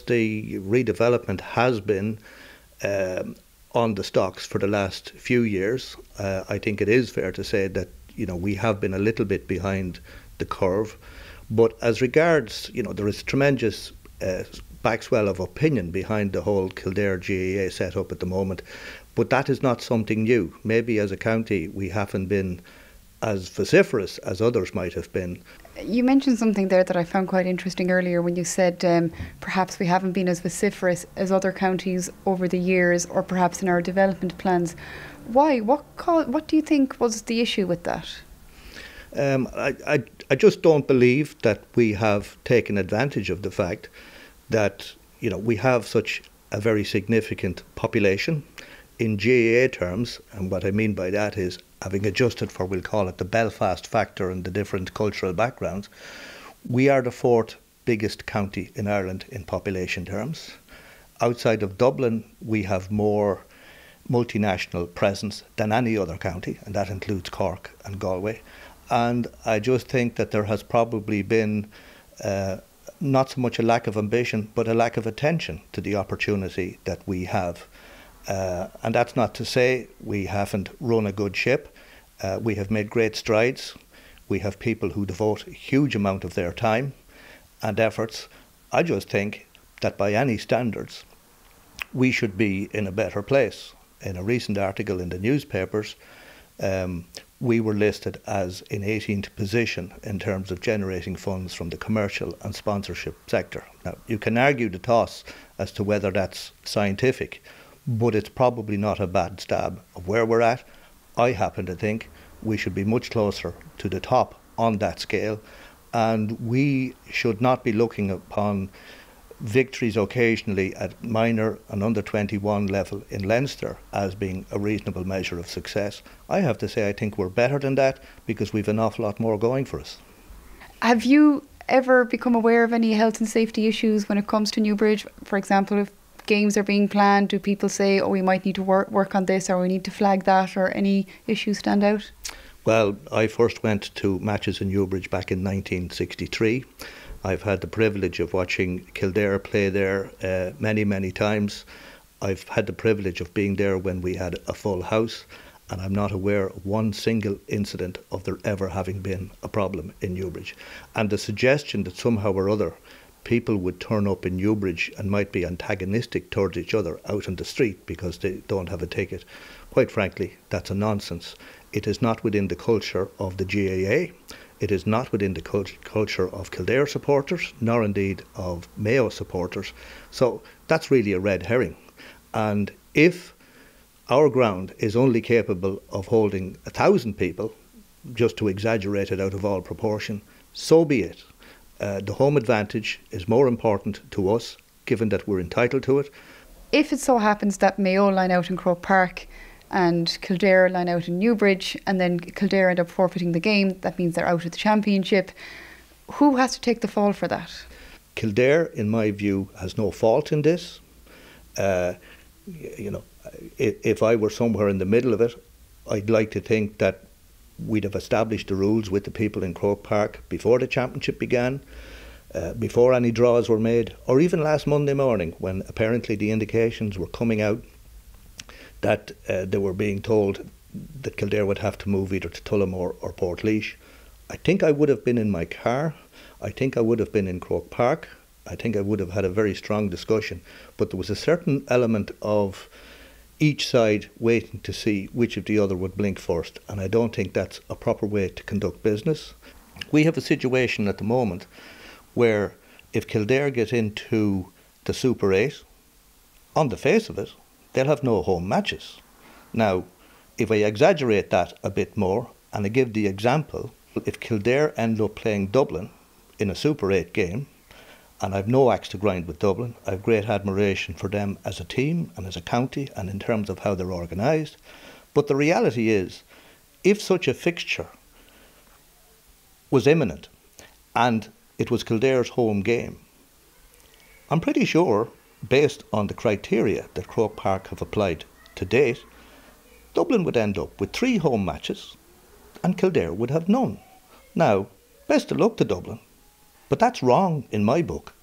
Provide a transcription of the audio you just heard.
The redevelopment has been on the stocks for the last few years. I think it is fair to say that we have been a little bit behind the curve, but as regards there is tremendous backswell of opinion behind the whole Kildare GAA setup at the moment, but that is not something new. Maybe as a county we haven't been as vociferous as others might have been. You mentioned something there that I found quite interesting earlier when you said perhaps we haven't been as vociferous as other counties over the years, or perhaps in our development plans. Why? What do you think was the issue with that? I just don't believe that we have taken advantage of the fact that we have such a very significant population in GAA terms, and what I mean by that is, having adjusted for, we'll call it the Belfast factor and the different cultural backgrounds, we are the fourth biggest county in Ireland in population terms. Outside of Dublin, we have more multinational presence than any other county, and that includes Cork and Galway. And I just think that there has probably been not so much a lack of ambition, but a lack of attention to the opportunity that we have. And that's not to say we haven't run a good ship. We have made great strides. We have people who devote a huge amount of their time and efforts. I just think that by any standards, we should be in a better place. In a recent article in the newspapers, we were listed as in 18th position in terms of generating funds from the commercial and sponsorship sector. Now, you can argue the toss as to whether that's scientific, but it's probably not a bad stab of where we're at. I happen to think we should be much closer to the top on that scale, and we should not be looking upon victories occasionally at minor and under 21 level in Leinster as being a reasonable measure of success. I have to say I think we're better than that because we've an awful lot more going for us. Have you ever become aware of any health and safety issues when it comes to Newbridge? For example, if games are being planned, do people say, oh, we might need to work on this, or we need to flag that, or any issues stand out? Well, I first went to matches in Newbridge back in 1963. I've had the privilege of watching Kildare play there many, many times. I've had the privilege of being there when we had a full house, and I'm not aware of one single incident of there ever having been a problem in Newbridge. And the suggestion that somehow or other people would turn up in Newbridge and might be antagonistic towards each other out on the street because they don't have a ticket, quite frankly, that's a nonsense. It is not within the culture of the GAA. It is not within the culture of Kildare supporters, nor indeed of Mayo supporters. So that's really a red herring. And if our ground is only capable of holding 1,000 people, just to exaggerate it out of all proportion, so be it. The home advantage is more important to us, given that we're entitled to it. If it so happens that Mayo line out in Croke Park and Kildare line out in Newbridge, and then Kildare end up forfeiting the game, that means they're out of the championship, who has to take the fall for that? Kildare, in my view, has no fault in this. If I were somewhere in the middle of it, I'd like to think that we'd have established the rules with the people in Croke Park before the championship began, before any draws were made, or even last Monday morning when apparently the indications were coming out that they were being told that Kildare would have to move either to Tullamore or Portlaoise. I think I would have been in my car. I think I would have been in Croke Park. I think I would have had a very strong discussion. But there was a certain element of each side waiting to see which of the other would blink first. And I don't think that's a proper way to conduct business. We have a situation at the moment where if Kildare get into the Super 8, on the face of it, they'll have no home matches. Now, if I exaggerate that a bit more, and I give the example, if Kildare end up playing Dublin in a Super 8 game, and I've no axe to grind with Dublin, I've great admiration for them as a team and as a county and in terms of how they're organised. But the reality is, if such a fixture was imminent and it was Kildare's home game, I'm pretty sure, based on the criteria that Croke Park have applied to date, Dublin would end up with 3 home matches and Kildare would have none. Now, best of luck to Dublin, but that's wrong in my book.